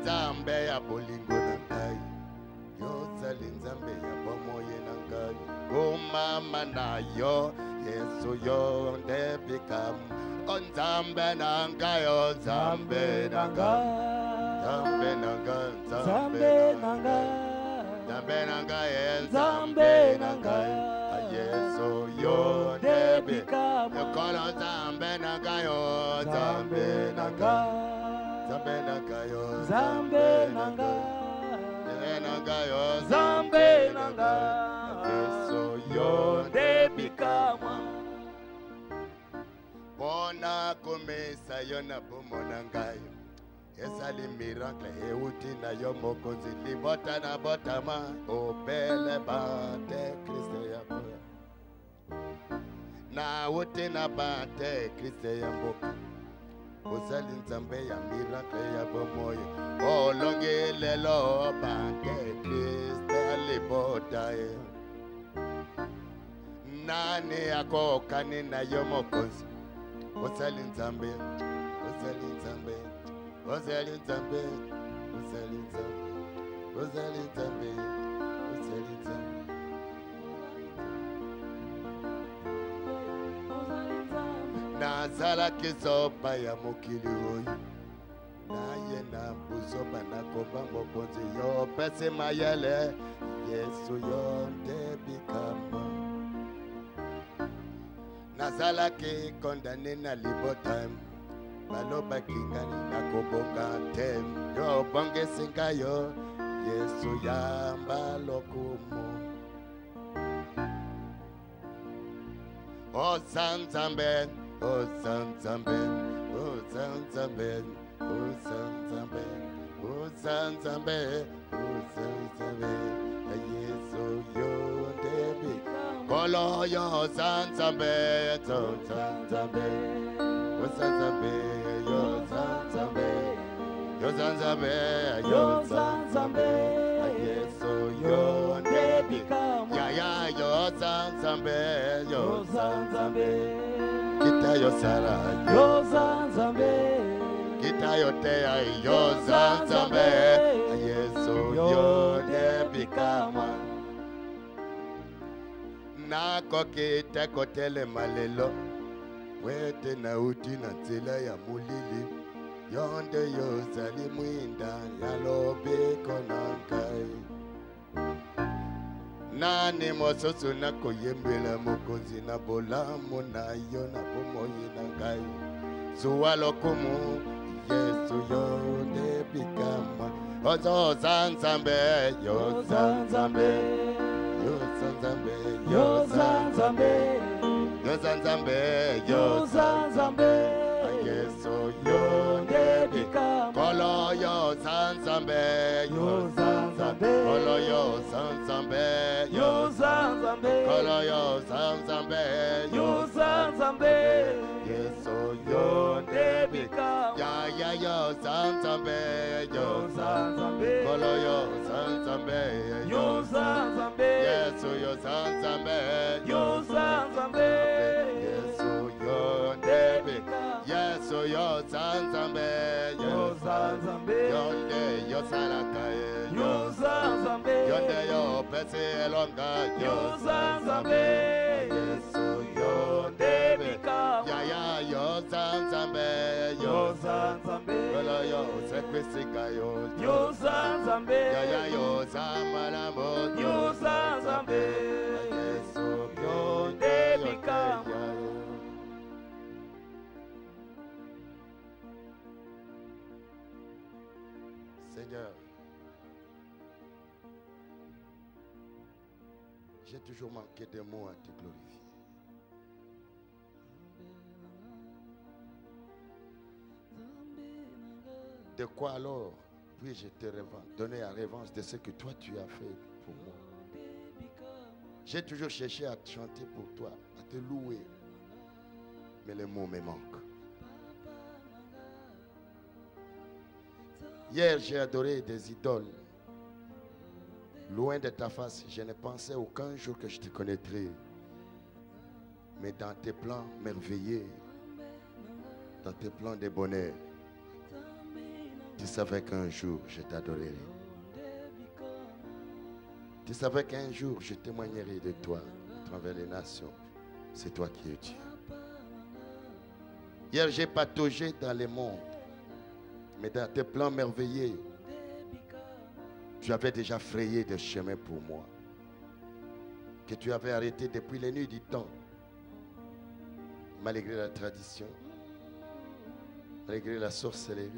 nzambe ya bolingo na ngai yozali nzambe ya bomoi na ngai komama na yo Yesu yo nde bikamu o nzambe na ngai o nzambe na ngai nzambe na ngai nzambe na ngai nzambe na ngai nzambe na ngai Yesu yo nde bikamu yokolo nzambe na ngai o nzambe na ngai nzambe na ngai o nzambe na ngai Zambe nanga Yesu yo nde bikamu bona komesa yo na bomona ngai ezali miracle euti na yo mokonzi libota na botama obele bate Kristo ya boya na uti na bate Kristo ya mboka ozali nzambe ya miracle ya bomoyo olongelelo bate Kristo libota nani akokani na yo mokonzi ozali nzambe ozali nzambe ozali nzambe ozali nzambe ozali nzambe ozali nzambe nazalaki zoba ya mokili oyo naye na buzoba nakomba mokonzi yo pesi mayele Yesu yo nde bikamu nazalaki kondane na libota balobaki ngani nakobonga te yo bongisi ngai yo Yesu yamba lokumu o Nzambe o Nzambe o Nzambe o Nzambe o Nzambe o Nzambe Yesu yo ndebi kolo yo Nzambe o Nzambe o Nzambe yo Nzambe yo Nzambe yo Nzambe Yesu yo ndebi ya yo Nzambe yo Nzambe kita yo sara yo Nzambe kita yo teya yo Nzambe Yesu yo ndebi kama nako kita kotele malelo wete na uti na nzela ya mulili yonde yo zali mwinda ya lobeko na ngai nani mosusu na koyembela mokonzi na bolamu na yo na bomoi na ngai zuwa lokumu Yesu yo nde bikama ozo Nzambe yo Nzambe yo Nzambe yo Nzambe yo Nzambe yo Nzambe Yesu yo nde bikama kolo yo Nzambe yo Nzambe kolo yo Nzambe yo Nzambe kolo yo Nzambe yo Nzambe Yesu yo nde bikama ya yo Nzambe yo Nzambe kolo yo Nzambe yo Nzambe Yesu yo Nzambe yo Nzambe Yesu yo nde bikama Yesu yo Nzambe yo Nzambe yonde yo salaka yo Nzambe yonde yo pese elonga yo Nzambe Yesu yo nde bikama ya yo Nzambe yo Nzambe kolo yo sekwisika yo Nzambe ya yo zamalamo yo Nzambe Yesu yo nde bikama Seigneur, j'ai toujours manqué de mots à te glorifier. De quoi alors puis-je te donner la révérence de ce que toi tu as fait pour moi? J'ai toujours cherché à chanter pour toi, à te louer, mais les mots me manquent. Hier, j'ai adoré des idoles. Loin de ta face, je ne pensais aucun jour que je te connaîtrais. Mais dans tes plans merveilleux, dans tes plans de bonheur, Tu savais qu'un jour je t'adorerai. Tu savais qu'un jour je témoignerai de toi à travers les nations. C'est toi qui es Dieu. Hier j'ai pataugé dans les mondes. Mais dans tes plans merveilleux, tu avais déjà frayé des chemins pour moi. Que tu avais arrêté depuis les nuits du temps. Malgré la tradition, malgré la sorcellerie,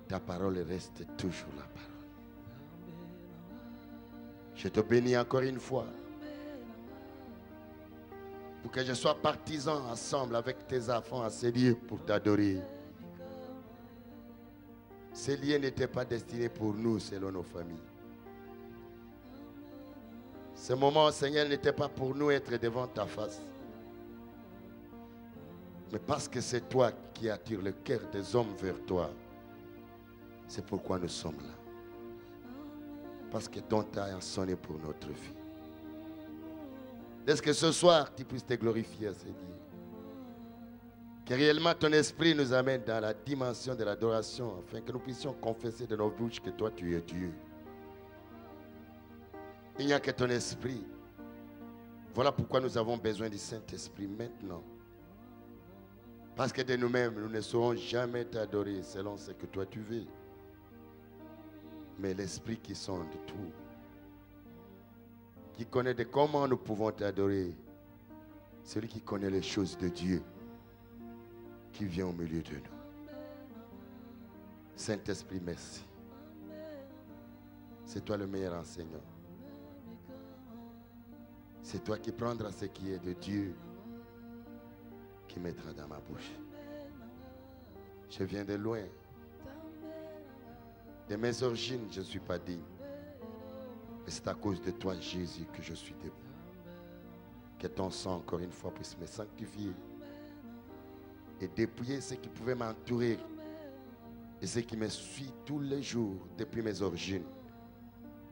ta parole reste toujours la parole. Je te bénis encore une fois. Pour que je sois partisan ensemble avec tes enfants à ces lieux pour t'adorer. Ces lieux n'étaient pas destinés pour nous selon nos familles. Ce moment, Seigneur, n'était pas pour nous être devant ta face. Mais parce que c'est toi qui attires le cœur des hommes vers toi. C'est pourquoi nous sommes là. Parce que ton temps a sonné pour notre vie. Est-ce que ce soir, tu puisses te glorifier à ces dieux? Que réellement ton esprit nous amène dans la dimension de l'adoration, afin que nous puissions confesser de nos bouches que toi tu es Dieu. Il n'y a que ton esprit. Voilà pourquoi nous avons besoin du Saint-Esprit maintenant. Parce que de nous-mêmes, nous ne saurons jamais t'adorer selon ce que toi tu veux. Mais l'Esprit qui sonde tout, qui connaît de comment nous pouvons t'adorer, celui qui connaît les choses de Dieu, qui vient au milieu de nous. Saint-Esprit, merci. C'est toi le meilleur enseignant. C'est toi qui prendras ce qui est de Dieu, qui mettra dans ma bouche. Je viens de loin. De mes origines, je ne suis pas digne. Mais c'est à cause de toi, Jésus, que je suis debout. Que ton sang, encore une fois, puisse me sanctifier et dépouiller ce qui pouvait m'entourer et ce qui me suit tous les jours depuis mes origines.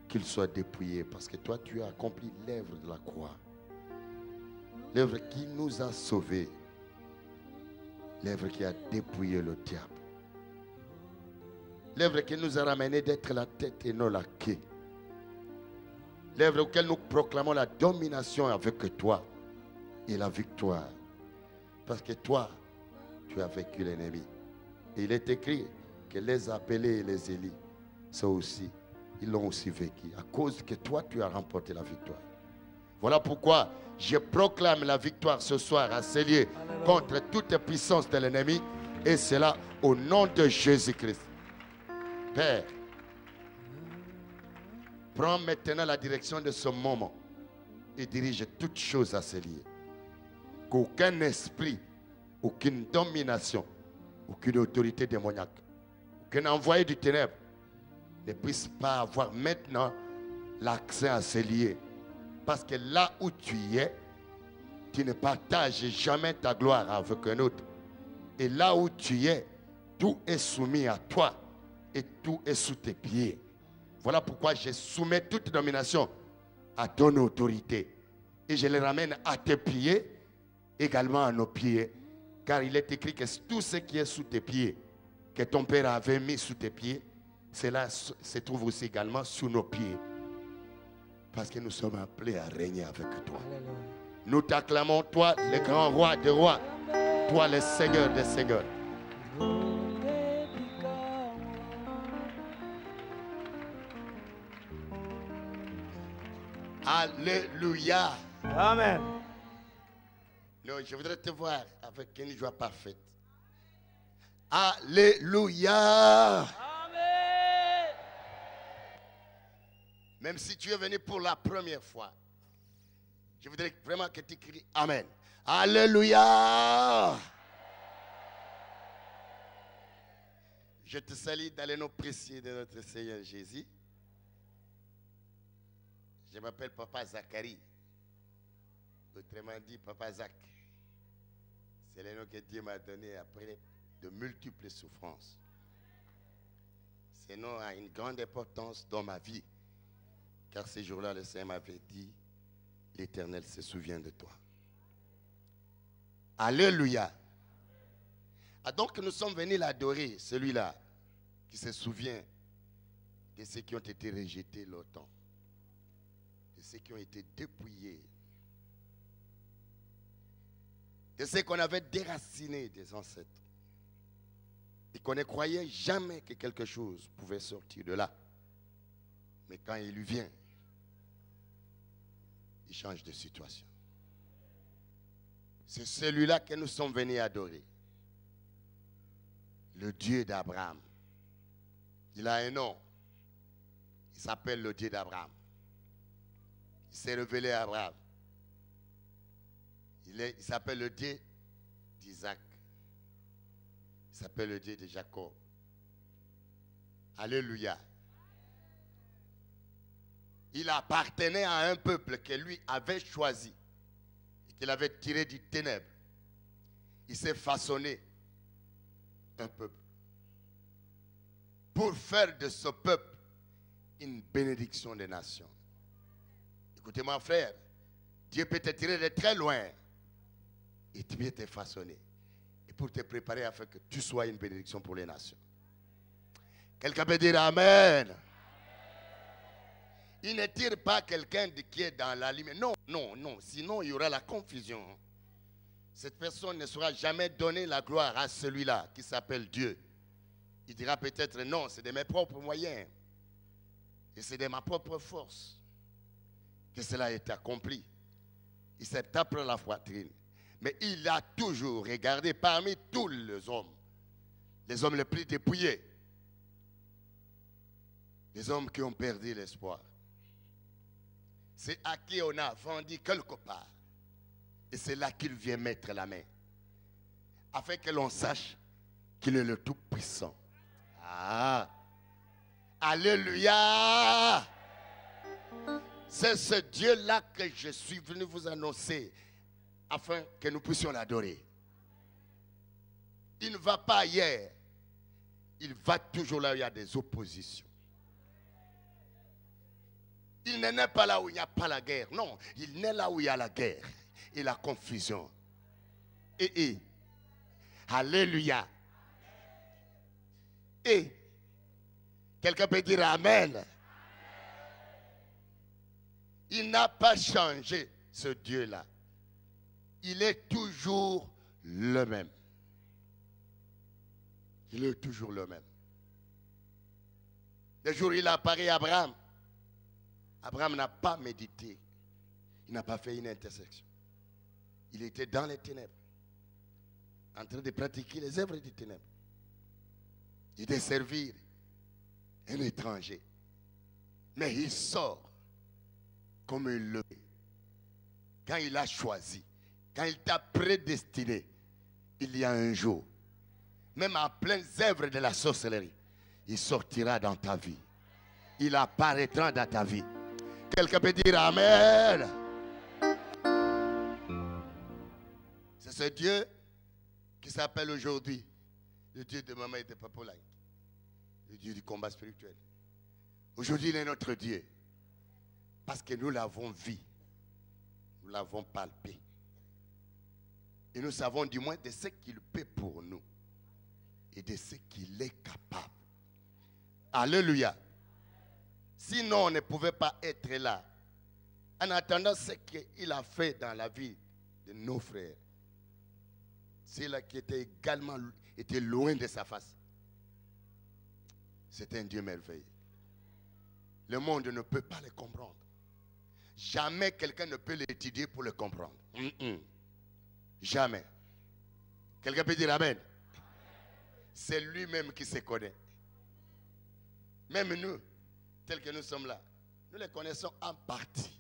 Qu'il soit dépouillé, parce que toi, tu as accompli l'œuvre de la croix. L'œuvre qui nous a sauvés. L'œuvre qui a dépouillé le diable. L'œuvre qui nous a ramené d'être la tête et non la queue. L'œuvre auquel nous proclamons la domination avec toi et la victoire. Parce que toi, tu as vaincu l'ennemi. Et il est écrit que les appelés et les élus sont aussi, ils l'ont aussi vécu. À cause que toi, tu as remporté la victoire. Voilà pourquoi je proclame la victoire ce soir à ces lieux contre toute puissance de l'ennemi. Et cela au nom de Jésus-Christ. Père, prends maintenant la direction de ce moment et dirige toutes choses à ces lieux. Qu'aucun esprit, aucune domination, aucune autorité démoniaque, aucun envoyé du ténèbre ne puisse pas avoir maintenant l'accès à ces lieux. Parce que là où tu es, tu ne partages jamais ta gloire avec un autre. Et là où tu es, tout est soumis à toi et tout est sous tes pieds. Voilà pourquoi je soumets toute domination à ton autorité. Et je les ramène à tes pieds, également à nos pieds. Car il est écrit que tout ce qui est sous tes pieds, que ton Père avait mis sous tes pieds, cela se trouve aussi également sous nos pieds. Parce que nous sommes appelés à régner avec toi. Nous t'acclamons, toi, le grand roi des rois. Toi, le Seigneur des seigneurs. Alléluia. Amen. Non, je voudrais te voir avec une joie parfaite. Alléluia. Amen. Même si tu es venu pour la première fois, je voudrais vraiment que tu cries Amen. Alléluia. Je te salue dans le nom précieux de notre Seigneur Jésus. Je m'appelle Papa Zacharie. Autrement dit, Papa Zach. C'est le nom que Dieu m'a donné après de multiples souffrances. Ce nom a une grande importance dans ma vie. Car ces jours-là, le Seigneur m'avait dit, l'Éternel se souvient de toi. Alléluia. Ah, donc nous sommes venus l'adorer, celui-là. qui se souvient de ceux qui ont été rejetés longtemps, de ceux qui ont été dépouillés, de ceux qu'on avait déracinés des ancêtres et qu'on ne croyait jamais que quelque chose pouvait sortir de là. Mais quand il lui vient, il change de situation. C'est celui-là que nous sommes venus adorer. Le Dieu d'Abraham. Il a un nom. Il s'appelle le Dieu d'Abraham. Il s'est révélé à Abraham. Il s'appelle le Dieu d'Isaac. Il s'appelle le Dieu de Jacob. Alléluia. Il appartenait à un peuple que lui avait choisi et qu'il avait tiré du ténèbre. Il s'est façonné un peuple pour faire de ce peuple une bénédiction des nations. Écoutez-moi, frère, Dieu peut te tirer de très loin et bien te façonner et pour te préparer afin que tu sois une bénédiction pour les nations. Quelqu'un peut dire Amen. Il ne tire pas quelqu'un qui est dans la lumière. Non, non, non. Sinon, il y aura la confusion. Cette personne ne saura jamais donner la gloire à celui-là qui s'appelle Dieu. Il dira peut-être non, c'est de mes propres moyens. Et c'est de ma propre force que cela a été accompli. Il s'est tapé la poitrine. Mais il a toujours regardé parmi tous les hommes les plus dépouillés, les hommes qui ont perdu l'espoir. C'est à qui on a vendu quelque part. Et c'est là qu'il vient mettre la main. Afin que l'on sache qu'il est le Tout-Puissant. Ah! Alléluia! C'est ce Dieu-là que je suis venu vous annoncer afin que nous puissions l'adorer. Il ne va pas ailleurs. Il va toujours là où il y a des oppositions. Il n'est pas là où il n'y a pas la guerre. Non, il naît là où il y a la guerre et la confusion. Et alléluia. Et quelqu'un peut dire Amen. Il n'a pas changé, ce Dieu-là. Il est toujours le même. Il est toujours le même. Le jour où il apparaît à Abraham, Abraham n'a pas médité. Il n'a pas fait une intersection. Il était dans les ténèbres, en train de pratiquer les œuvres des ténèbres et de servir un étranger. Mais il sort comme il le fait. Quand il a choisi, quand il t'a prédestiné, il y a un jour, même en pleine œuvre de la sorcellerie, il sortira dans ta vie. Il apparaîtra dans ta vie. Quelqu'un peut dire Amen. C'est ce Dieu qui s'appelle aujourd'hui le Dieu de maman et de papa, le Dieu du combat spirituel. Aujourd'hui, il est notre Dieu. Parce que nous l'avons vu. Nous l'avons palpé. Et nous savons du moins de ce qu'il peut pour nous. Et de ce qu'il est capable. Alléluia. Sinon, on ne pouvait pas être là. En attendant ce qu'il a fait dans la vie de nos frères. C'est là qui était également loin de sa face. C'est un Dieu merveilleux. Le monde ne peut pas le comprendre. Jamais quelqu'un ne peut l'étudier pour le comprendre. Jamais. Quelqu'un peut dire Amen. C'est lui-même qui se connaît. Même nous, tels que nous sommes là, nous les connaissons en partie.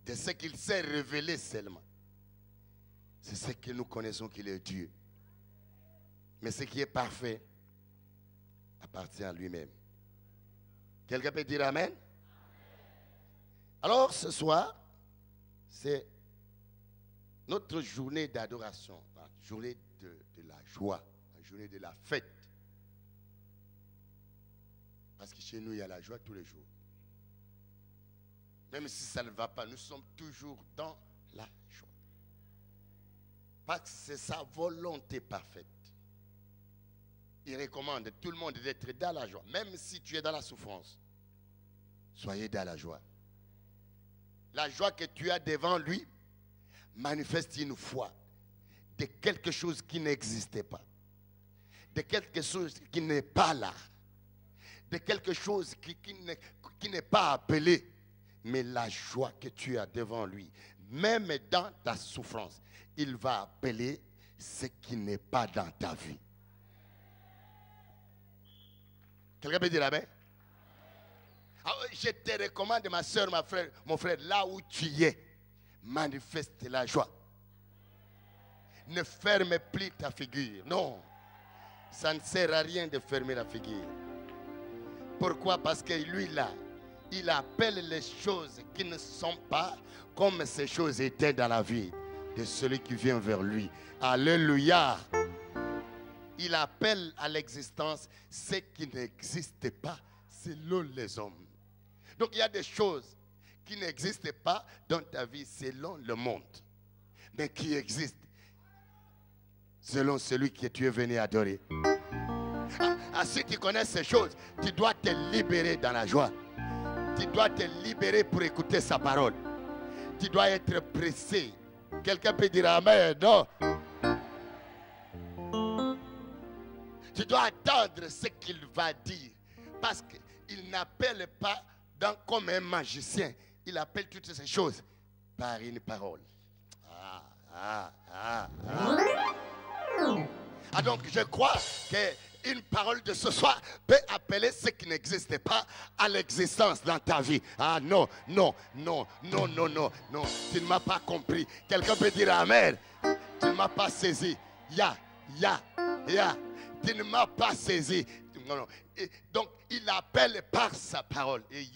De ce qu'il s'est révélé seulement. C'est ce que nous connaissons qu'il est Dieu. Mais ce qui est parfait appartient à lui-même. Quelqu'un peut dire Amen? Alors ce soir, c'est notre journée d'adoration, la journée de la joie, la journée de la fête. Parce que chez nous, il y a la joie tous les jours. Même si ça ne va pas, nous sommes toujours dans la joie. Parce que c'est sa volonté parfaite. il recommande tout le monde d'être dans la joie. Même si tu es dans la souffrance, soyez dans la joie. La joie que tu as devant lui manifeste une foi de quelque chose qui n'existait pas, de quelque chose qui n'est pas là, de quelque chose qui n'est pas appelé. Mais la joie que tu as devant lui, même dans ta souffrance, il va appeler ce qui n'est pas dans ta vie. Quelqu'un peut dire amen? Je te recommande, ma soeur, mon frère, là où tu es, manifeste la joie. Ne ferme plus ta figure. Non, ça ne sert à rien de fermer la figure. Pourquoi? Parce que lui là, il appelle les choses qui ne sont pas comme ces choses étaient dans la vie de celui qui vient vers lui. Alléluia. Il appelle à l'existence ce qui n'existe pas selon les hommes. Donc il y a des choses qui n'existent pas dans ta vie selon le monde, mais qui existent selon celui que tu es venu adorer. Si tu connais ces choses, tu dois te libérer dans la joie. Tu dois te libérer pour écouter sa parole. Tu dois être pressé. Quelqu'un peut dire amen, non? Tu dois attendre ce qu'il va dire. Parce qu'il n'appelle pas comme un magicien. Il appelle toutes ces choses par une parole. Donc je crois qu'une parole de ce soir peut appeler ce qui n'existe pas à l'existence dans ta vie. Non, non, non, non, non, non, non. Tu ne m'as pas compris. Quelqu'un peut dire amen. Tu ne m'as pas saisi. Ya. Tu ne m'as pas saisi. Non, non. Donc il appelle par sa parole. Et